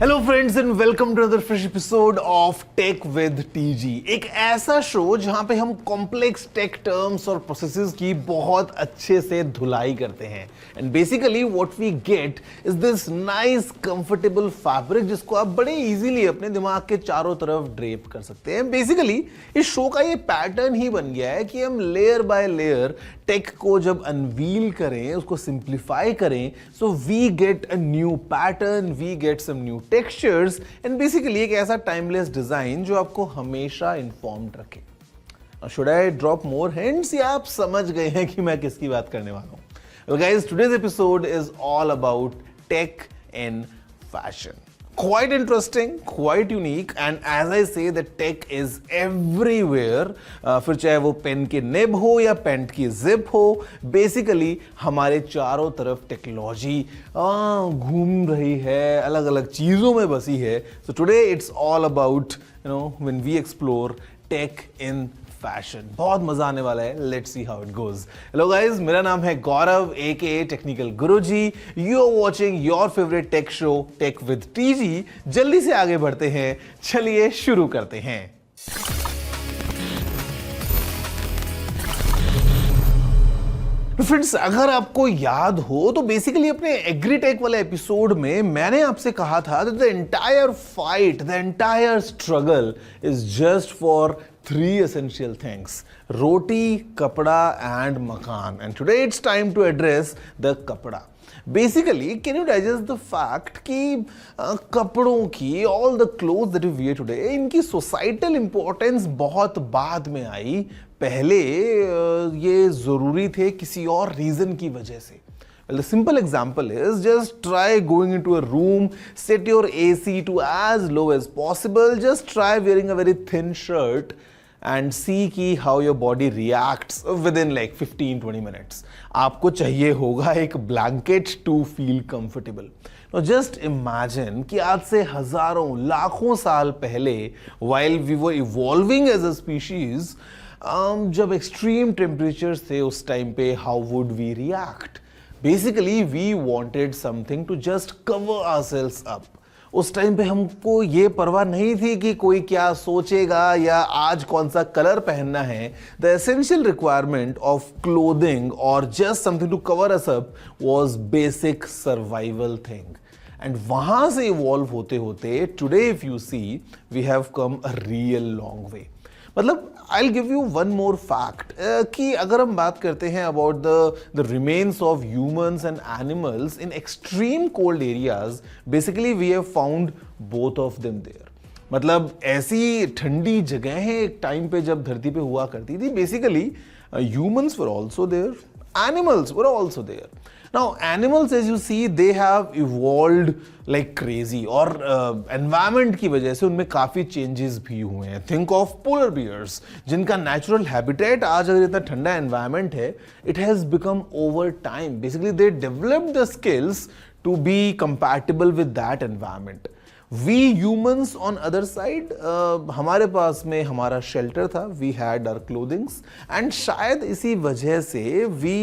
Hello friends and welcome to another fresh episode of tech with TG. एक ऐसा show जहां पे हम कॉम्प्लेक्स टेक टर्म्स और प्रोसेसेस की बहुत अच्छे से धुलाई करते हैं and basically what we get is this nice comfortable fabric जिसको आप बड़े इजीली अपने दिमाग के चारों तरफ ड्रेप कर सकते हैं। बेसिकली इस शो का ये पैटर्न ही बन गया है कि हम लेयर बाय लेयर टेक को जब अनवील करें, उसको सिंप्लीफाई करें, so we get a new pattern, we get some new textures and basically एक ऐसा टाइमलेस डिजाइन जो आपको हमेशा इन्फॉर्म्ड रखे। Should I drop more hints या आप समझ गए हैं कि मैं किसकी बात करने वाला हूं? Well guys, today's episode is all about tech in fashion. Quite interesting, quite unique, and as I say, the tech is everywhere. फिर चाहे वो पेन के निब हो या पैंट की जिप हो, बेसिकली हमारे चारों तरफ टेक्नोलॉजी घूम रही है, अलग अलग चीज़ों में बसी है. So today it's all about, when we explore tech in fashion. बहुत मजा आने वाला है. Let's see how it goes. Hello guys, मेरा नाम है Gaurav aka Technical Guruji. You are watching your favourite tech show tech with TG. जल्दी से आगे बढ़ते हैं, चलिए शुरू करते हैं. फ्रेंड्स, अगर आपको याद हो तो बेसिकली अपने एग्रीटेक वाले एपिसोड में मैंने आपसे कहा था that the entire fight, the entire struggle is just for three essential things: roti, kapda and makan. And today it's time to address the kapda. Basically, can you digest the fact कि कपड़ों की, all the clothes that we wear today, इनकी societal importance बहुत बाद में आई. पहले ये ज़रूरी थे किसी और reason की वजह से. Well, the simple example is just try going into a room, set your AC to as low as possible, just try wearing a very thin shirt and see कि how your body reacts within like 15-20 minutes. आपको चाहिए होगा एक blanket to feel comfortable. Now just imagine कि आज से हजारों लाखों साल पहले while we were evolving as a species, जब extreme temperatures थे उस टाइम पे, how would we react? Basically we wanted something to just cover ourselves up. उस टाइम पे हमको ये परवाह नहीं थी कि कोई क्या सोचेगा या आज कौन सा कलर पहनना है. The essential requirement of clothing or just something to cover us up was basic survival thing. And वहां से इवॉल्व होते होते today if you see we have come a real long way. मतलब I'll give you one more fact कि अगर हम बात करते हैं about the remains of humans and animals in extreme cold areas, basically we have found both of them there. मतलब ऐसी ठंडी जगहें एक टाइम पे जब धरती पे हुआ करती थी, basically humans were also there, animals were also there. Now animals, as you see, they have evolved like crazy और environment की वजह से उनमें काफ़ी changes भी हुए हैं. Think of polar bears, जिनका natural habitat आज अगर इतना ठंडा environment है, it has become over time. Basically they developed the skills to be compatible with that environment. We humans on other side, हमारे पास में हमारा shelter था, we had our clothings, and शायद इसी वजह से we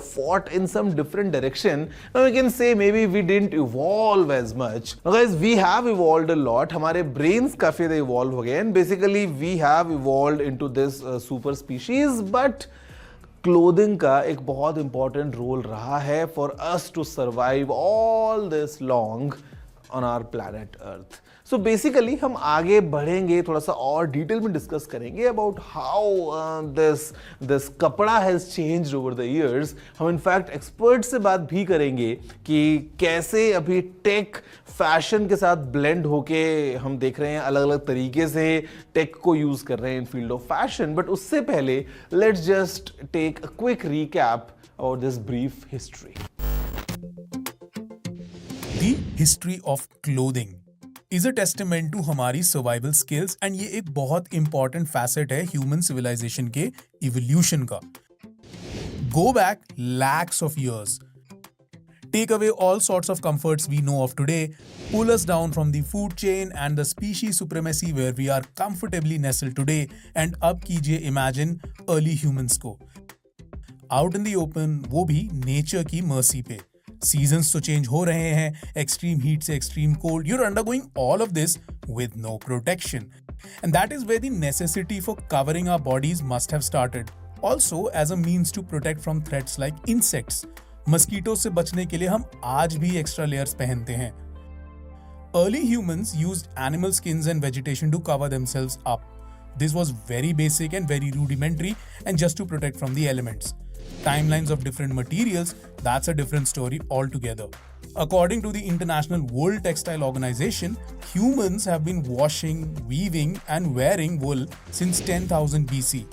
fought in some different direction. Now we can say maybe we didn't evolve as much. Now guys, we have evolved a lot. हमारे brains काफी ज़्यादा evolve हो गए and basically we have evolved into this super species, but clothing का एक बहुत important role रहा है for us to survive all this long on our planet Earth. So basically हम आगे बढ़ेंगे, थोड़ा सा और डिटेल में डिस्कस करेंगे about how this कपड़ा has changed over the years. हम इनफैक्ट एक्सपर्ट से बात भी करेंगे कि कैसे अभी टेक फैशन के साथ ब्लेंड होके हम देख रहे हैं अलग अलग तरीके से टेक को यूज कर रहे हैं in field of fashion. But उससे पहले let's just take a quick recap about this brief history. The history of clothing is a testament to हमारी survival skills and ये एक बहुत important facet है human civilization के evolution का. Go back lakhs of years. Take away all sorts of comforts we know of today, pull us down from the food chain and the species supremacy where we are comfortably nestled today, and अब कीजिए imagine early humans को. Out in the open, वो भी nature की mercy पे. Seasons तो change हो रहे हैं, एक्सट्रीम हीट से extreme cold, you're undergoing all of this with no protection. And that is where the necessity for covering our bodies must have started. Also as a means to protect from threats like insects. Mosquito से बचने के लिए हम आज भी extra layers पहनते हैं. Early humans used animal skins and vegetation to cover themselves up. This was very basic and very rudimentary and just to protect from the elements. Timelines of different materials, that's a different story altogether. According to the International World Textile Organization, humans have been washing, weaving and wearing wool since 10,000 BC.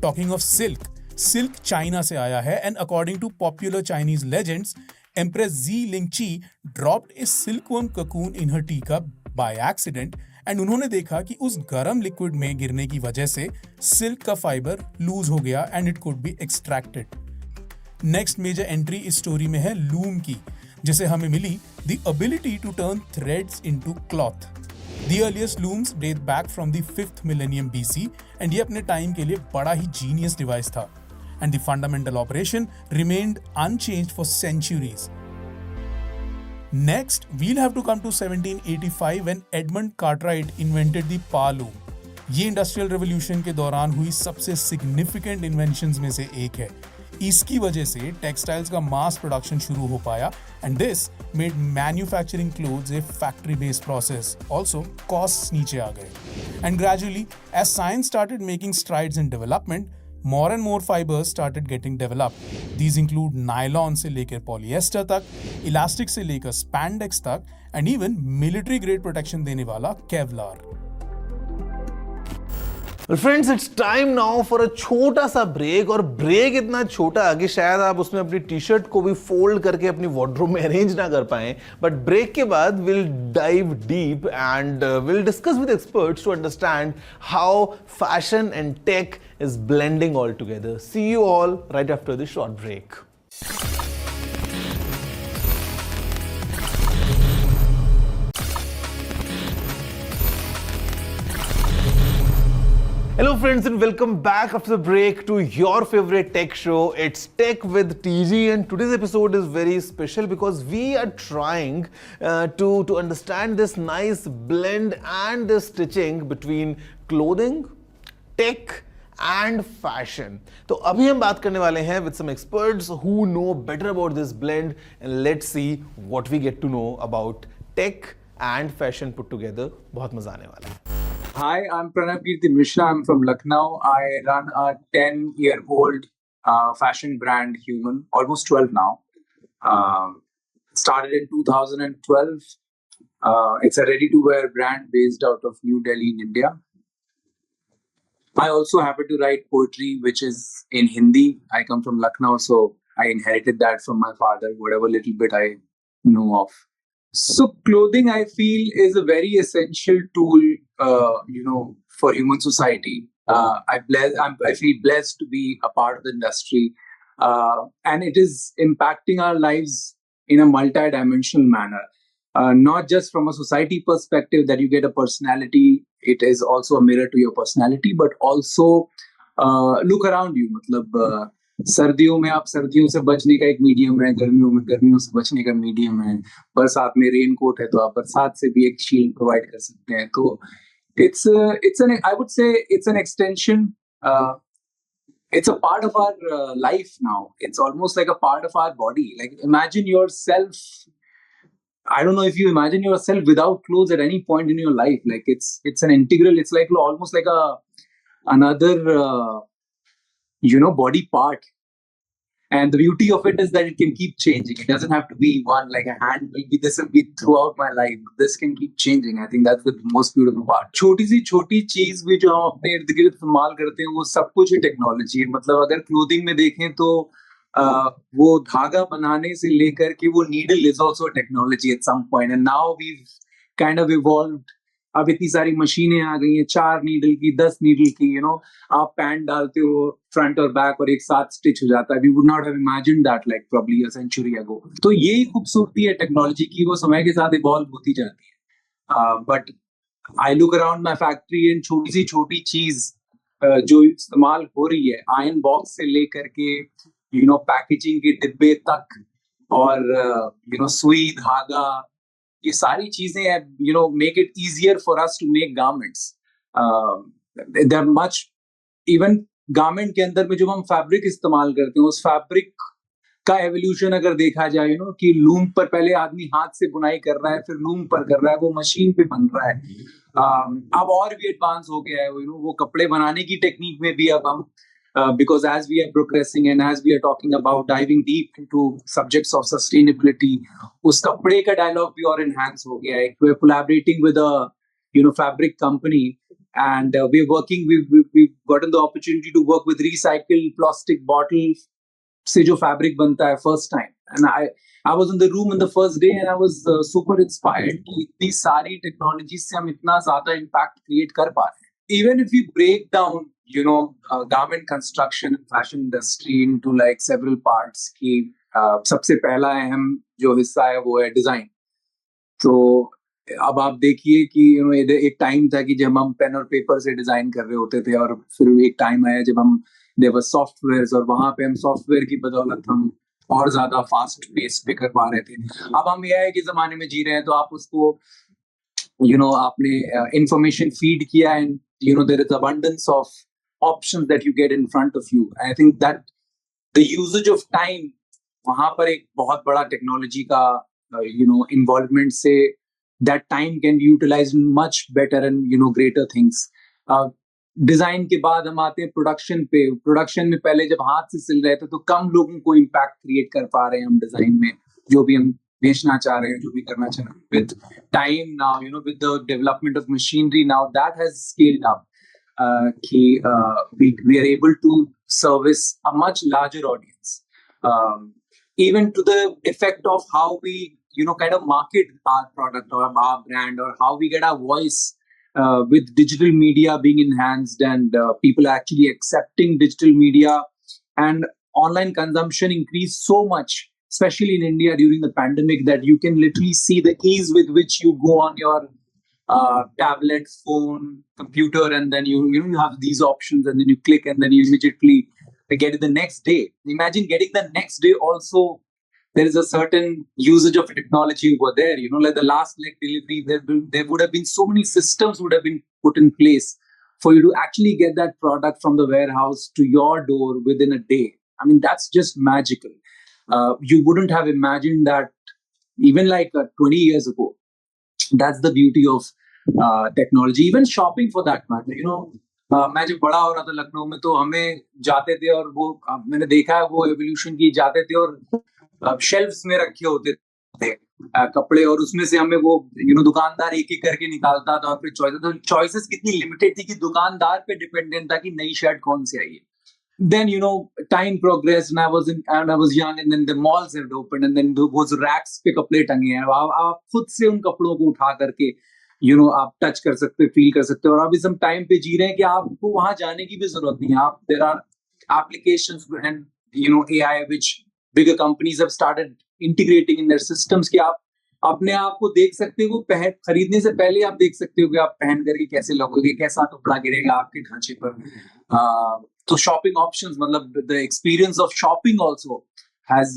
Talking of silk, silk China से आया है and according to popular Chinese legends, Empress Zi Lingqi dropped a silkworm cocoon in her teacup by accident and उन्होंने देखा कि उस गरम liquid में गिरने की वजह से सिल्क का फाइबर लूज हो गया and it could be extracted. Next major entry इस स्टोरी में है लूम की, जिसे हमें मिली the ability to turn threads into cloth. The earliest looms date back from the 5th millennium BC and ये अपने टाइम के लिए बड़ा ही जीनियस डिवाइस था. And the fundamental operation remained unchanged for centuries. Next, we'll have to come to 1785 when Edmund Cartwright invented the power loom. ये industrial revolution के दौरान हुई सबसे सिग्निफिकेंट इन्वेंशंस में से एक है. इसकी वजह से टेक्सटाइल्स का मास प्रोडक्शन शुरू हो पाया and this made manufacturing clothes a factory based process. Also costs नीचे आ गए and gradually as science started making strides in development, more and more fibers started getting developed. These include nylon से लेकर polyester तक, elastic से लेकर spandex तक, and even military grade protection देने वाला Kevlar. Well friends, it's time now for a छोटा सा ब्रेक. और ब्रेक इतना छोटा कि शायद आप उसमें अपनी टी शर्ट को भी फोल्ड करके अपनी वार्डरोब में अरेंज ना कर पाएं. बट ब्रेक के बाद we'll dive deep and we'll discuss with experts to understand how fashion and tech is blending all together. See you all right after this short break. Hello friends and welcome back after the break to your favorite tech show. It's Tech with TG and today's episode is very special because we are trying to understand this nice blend and the stitching between clothing, tech and fashion. तो अभी हम बात करने वाले हैं with some experts who know better about this blend and let's see what we get to know about tech and fashion put together. बहुत मजा आने वाला है. Hi, I'm Pranav Kirti Mishra. I'm from Lucknow. I run a 10-year-old fashion brand, Human, almost 12 now. Started in 2012. It's a ready-to-wear brand based out of New Delhi in India. I also happen to write poetry, which is in Hindi. I come from Lucknow, so I inherited that from my father, whatever little bit I know of. So clothing, I feel, is a very essential tool, for human society. I feel blessed to be a part of the industry, and it is impacting our lives in a multi-dimensional manner. Not just from a society perspective that you get a personality, it is also a mirror to your personality, but also look around you. मतलब सर्दियों में आप सर्दियों से बचने का एक medium है, गर्मियों में गर्मियों से बचने का मीडियम है, बरसात में रेन कोट है तो आप बरसात से भी एक शील्ड प्रोवाइड कर सकते हैं. तो I would say it's an extension. It's a part of our life now. It's almost like a part of our body. Like imagine yourself. I don't know if you imagine yourself without clothes at any point in your life. Like it's an integral. It's like almost like another body part. And the beauty of it is that it can keep changing. It doesn't have to be one like a hand will be. This will be throughout my life. This can keep changing. I think that's the most beautiful part. छोटी सी छोटी चीज भी जो हम अपने इर्द गिर्द इस्तेमाल करते हैं वो सब कुछ ही टेक्नोलॉजी है. मतलब अगर क्लोथिंग में देखें तो वो धागा बनाने से लेकर के वो needle is also technology at some point and now we kind of evolved. अब इतनी सारी मशीनें आ गई हैं, 4 नीडल की, 10 नीडल की. आप पैंट डालते हो फ्रंट और बैक और एक साथ स्टिच हो जाता है. We would not have imagined that like probably a century ago. तो यही खूबसूरती है टेक्नोलॉजी की, वो समय के साथ इवॉल्व होती जाती है. But I look around my factory and छोटी सी छोटी चीज जो इस्तेमाल हो रही है, आयरन बॉक्स से लेकर के पैकेजिंग के डिब्बे तक, और सुई धागा, ये सारी चीजें make it easier for us to make garments. They are much, even garment के अंदर में जब हम फैब्रिक इस्तेमाल करते हैं, उस फैब्रिक का एवोल्यूशन अगर देखा जाए कि लूम पर पहले आदमी हाथ से बुनाई कर रहा है, फिर लूम पर कर रहा है, वो मशीन पे बन रहा है. अब और भी एडवांस हो गया है वो कपड़े बनाने की टेक्निक में भी. अब हम because as we are progressing and as we are talking about diving deep into subjects of sustainability, उस कपड़े का डायलॉग भी और enhance हो गया है. We're collaborating with a fabric company, and we're working. We've gotten the opportunity to work with recycled plastic bottles से जो फैब्रिक बनता है first time. And I was in the room in the first day and I was super inspired कि इतनी सारी technology से हम इतना ज्यादा इम्पैक्ट क्रिएट कर पा रहे हैं. Even if you break down garment construction fashion industry into like several parts की सबसे पहला अहम जो हिस्सा है वो है डिजाइन. तो अब आप देखिए कि एक टाइम था कि जब हम पेन और पेपर से डिजाइन कर रहे होते थे, और फिर एक टाइम आया जब हम देवर सॉफ्टवेयर, और वहां पे हम सॉफ्टवेयर की बदौलत हम और ज्यादा फास्ट पेस पे कर पा रहे थे. अब हम एआई के जमाने में जी रहे हैं, तो आप उसको आपने इंफॉर्मेशन फीड किया and there is abundance of options that you get in front of you. I think that the usages of time, वहां पर एक बहुत बड़ा टेक्नोलॉजी का इन्वॉल्वमेंट से that time can be utilized much better and greater things. Design के बाद हम आते हैं प्रोडक्शन पे. प्रोडक्शन में पहले जब हाथ से सिल रहे थे तो कम लोगों को इम्पैक्ट क्रिएट कर पा रहे हैं हम डिजाइन में, जो भी हम बेचना चाह रहे हैं, जो भी करना चाह रहे हैं. With time now, with the development of machinery now, that has scaled up कि we are able to service a much larger audience, even to the effect of how we kind of market our product or our brand, or how we get our voice with digital media being enhanced, and people are actually accepting digital media, and online consumption increased so much, especially in India during the pandemic, that you can literally see the ease with which you go on your tablet, phone, computer, and then you have these options, and then you click, and then you immediately get it the next day. Imagine getting the next day also. There is a certain usage of technology over there, like the last leg delivery, there would have been so many systems would have been put in place for you to actually get that product from the warehouse to your door within a day. I mean, that's just magical. You wouldn't have imagined that even like 20 years ago. That's the beauty of technology. Even shopping for that matter, मैं जब बड़ा हो रहा था लखनऊ में, तो हमें जाते थे, और वो मैंने देखा है वो एवोल्यूशन की, जाते थे और शेल्फ्स में रखे होते थे कपड़े, और उसमें से हमें वो दुकानदार एक एक करके निकालता था, और फिर चॉइसेस कितनी लिमिटेड थी कि दुकानदार पे डिपेंडेंट था कि नई शर्ट कौन सी आई है. Then time progressed, and I was young, and then the malls had opened, and then those racks पे कपड़े टंगे हैं. आप खुद से उन कपड़ों को उठा करके आप टच कर सकते, फील कर सकते हो. और अभी हम टाइम पे जी रहे हैं कि आपको वहां जाने की भी जरूरत नहीं है. There are applications and AI which bigger companies have started integrating in their systems, कि आप अपने आप को देख सकते हो. खरीदने से पहले आप देख सकते हो कि आप पहन करके कैसे लगोगे, कैसा कपड़ा गिरेगा आपके ढांचे पर. तो शॉपिंग ऑप्शंस, मतलब the experience of shopping also has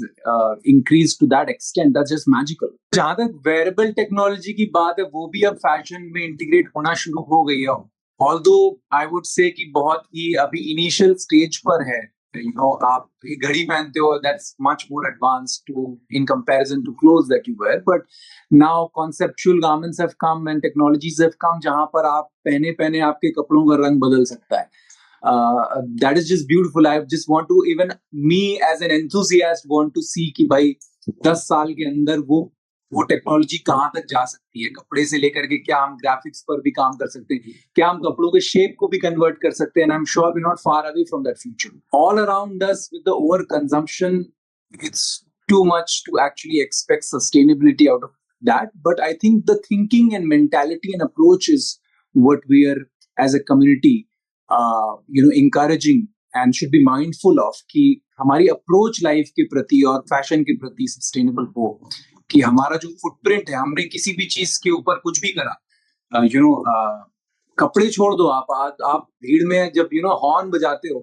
increased to that extent. That's just magical. जहां तक वेरेबल टेक्नोलॉजी की बात है, वो भी अब फैशन में इंटीग्रेट होना शुरू हो गई है. Although I would say कि बहुत ही अभी इनिशियल स्टेज पर है. आप एक घड़ी पहनते हो, that's much more advanced in comparison to clothes that you wear. But now conceptual garments have come and technologies have come, जहां पर आप पहने आपके कपड़ों का रंग बदल सकता है. That is just beautiful. I just want to, even me as an enthusiast, want to see कि भाई 10 साल के अंदर वो टेक्नोलॉजी कहाँ तक जा सकती है. कपड़े से लेकर के क्या हम ग्राफिक्स पर भी काम कर सकते हैं, क्या हम कपड़ों के शेप को भी कन्वर्ट कर सकते हैं. And I'm sure we're not far away from that future. All around us with the over consumption, it's too much to actually expect sustainability out of that. But I think the thinking and mentality and approach is what we are as a community encouraging and should be mindful of, कि हमारी approach life के प्रति और fashion के प्रति sustainable हो, कि हमारा जो फुटप्रिंट है, हमने किसी भी चीज के ऊपर कुछ भी करा, कपड़े छोड़ दो, आप भीड़ में जब हॉर्न बजाते हो,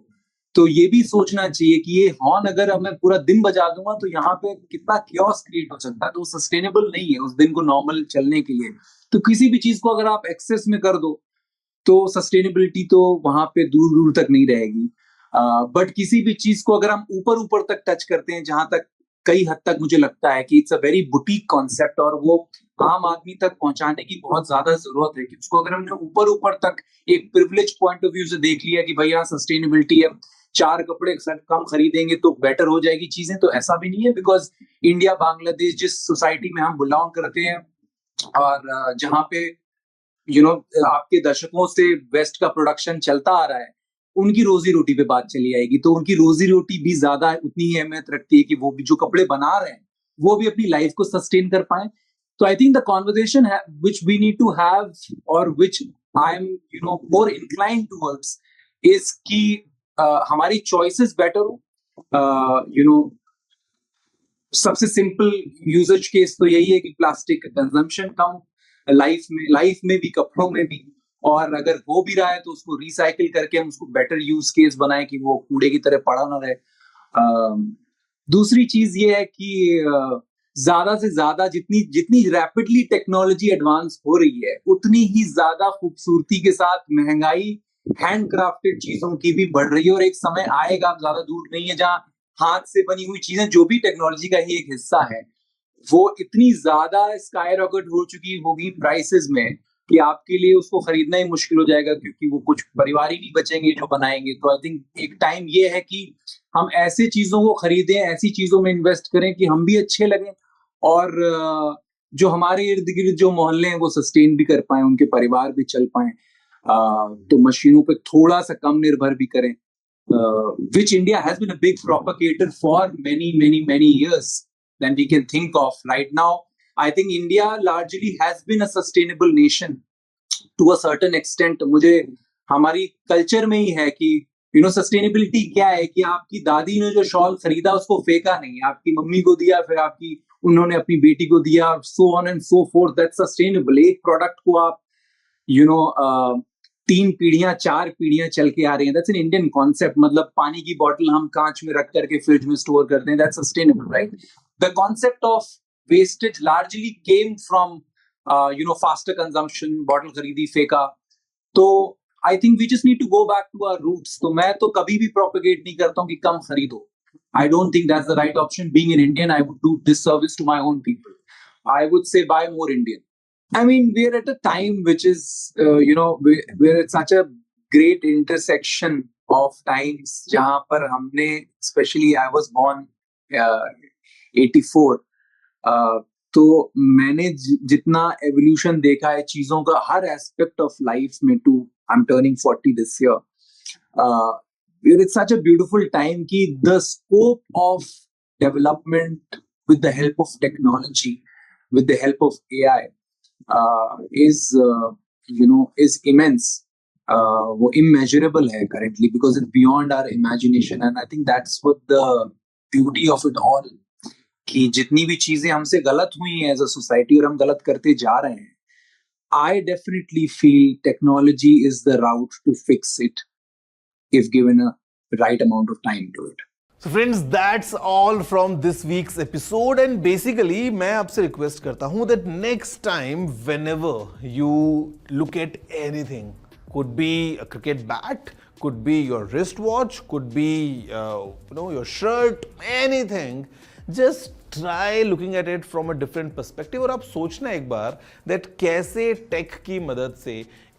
तो ये भी सोचना चाहिए कि ये हॉर्न अगर मैं पूरा दिन बजा दूंगा तो यहाँ पे कितना क्योस क्रिएट हो सकता है, तो सस्टेनेबल नहीं है उस दिन को नॉर्मल चलने के लिए। तो किसी भी चीज को अगर आप एक्सेस में कर दो तो सस्टेनेबिलिटी तो वहां पे दूर दूर तक नहीं रहेगी। बट किसी भी चीज को अगर हम ऊपर ऊपर तक टच करते हैं, जहां तक कई हद तक मुझे लगता है कि it's a very boutique concept और वो आम आदमी तक पहुंचाने की बहुत ज्यादा जरूरत है कि उसको अगर हमने ऊपर ऊपर तक एक प्रिविलेज पॉइंट ऑफ व्यू से देख लिया कि भैया सस्टेनेबिलिटी है, 4 कपड़े कम खरीदेंगे तो बेटर हो जाएगी चीजें, तो ऐसा भी नहीं है। बिकॉज इंडिया बांग्लादेश जिस सोसाइटी में हम बिलोंग करते हैं और जहाँ पे आपके दशकों से वेस्ट का प्रोडक्शन चलता आ रहा है, उनकी रोजी रोटी पे बात चली आएगी, तो उनकी रोजी रोटी भी ज्यादा उतनी ही अहमियत रखती है कि वो भी जो कपड़े बना रहे हैं वो भी अपनी लाइफ को सस्टेन कर पाए। तो I think the conversation which we need to have और which I am more inclined towards is कि हमारी चॉइसेस बेटर हो। सबसे सिंपल यूजेज केस तो यही है कि प्लास्टिक का कंजम्पशन कम, लाइफ में भी, कपड़ों में भी, और अगर हो भी रहा है तो उसको रिसाइकिल करके हम उसको बेटर यूज केस बनाए कि वो कूड़े की तरह पड़ा ना रहे। दूसरी चीज ये है कि ज्यादा से ज्यादा जितनी रैपिडली टेक्नोलॉजी एडवांस हो रही है उतनी ही ज्यादा खूबसूरती के साथ महंगाई हैंडक्राफ्टेड चीजों की भी बढ़ रही है, और एक समय आएगा, ज्यादा दूर नहीं है, जहां हाथ से बनी हुई चीजें जो भी टेक्नोलॉजी का ही एक हिस्सा है वो इतनी ज्यादा स्काई रॉकेट हो चुकी होगी प्राइसेस में कि आपके लिए उसको खरीदना ही मुश्किल हो जाएगा, क्योंकि वो कुछ परिवार ही नहीं बचेंगे जो बनाएंगे। तो आई थिंक एक टाइम ये है कि हम ऐसे चीजों को खरीदें, ऐसी चीजों में इन्वेस्ट करें कि हम भी अच्छे लगें और जो हमारे इर्द गिर्द जो मोहल्ले हैं वो सस्टेन भी कर पाए, उनके परिवार भी चल पाए। तो मशीनों पे थोड़ा सा कम निर्भर भी करें, which India has been a big propagator for many years than we can think of right now. I think India largely has been a sustainable nation to a certain extent. मुझे हमारी कल्चर में ही है कि sustainability क्या है कि आपकी दादी ने जो शॉल खरीदा उसको फेंका नहीं, आपकी मम्मी को दिया, फिर उन्होंने अपनी बेटी को दिया, so on and so forth. That's sustainable. एक प्रोडक्ट को आप 3 पीढ़ियां 4 पीढ़ियां चल के आ रही हैं, दैट्स एन इंडियन कॉन्सेप्ट। मतलब पानी की बोतल हम कांच में रख करके फ्रिज में स्टोर करते हैं, that's sustainable, right? The concept of wastage largely came from faster consumption, bottle खरीदी फेंका। तो I think we just need to go back to our roots. तो मैं तो कभी भी प्रोपेगेट नहीं करता हूँ कि कम खरीदो। I don't think that's the right option. Being an Indian, I would do disservice to my own people. I would say buy more Indian. I mean, we're at a time which is, we're at such a great intersection of times जहाँ पर हमने, especially I was born 84, तो मैंने जितना evolution देखा है चीजों का हर aspect of life में, I'm turning 40 this year. We're at such a beautiful time कि the scope of development with the help of technology, with the help of AI, is immense. वो immeasurable है currently because it's beyond our imagination, and I think that's what the beauty of it all, कि जितनी भी चीजें हमसे गलत हुई हैं as a society और हम गलत करते जा रहे हैं, I definitely feel technology is the route to fix it if given a right amount of time to it. So friends, that's all from this week's episode, and basically मैं आपसे request करता हूँ that next time whenever you look at anything, could be a cricket bat, could be your wristwatch, could be your shirt, anything, just try looking at it from a different perspective और आप सोचना एक बार that कैसे tech की मदद से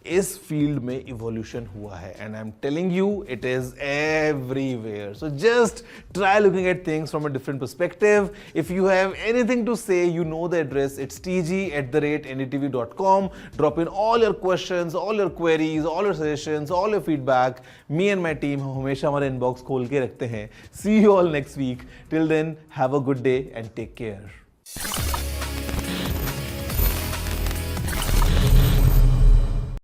इस field में इवोल्यूशन हुआ है, and I am telling you it is everywhere. So just try looking at things from a different perspective. If you have anything to say, you know the address, it's tg@ndtv.com. Drop in all your questions, all your queries, all your suggestions, all your feedback. Me and my team हमेशा हमारे inbox खोल के रखते हैं. See you all next week. Till then, have a good day and take care.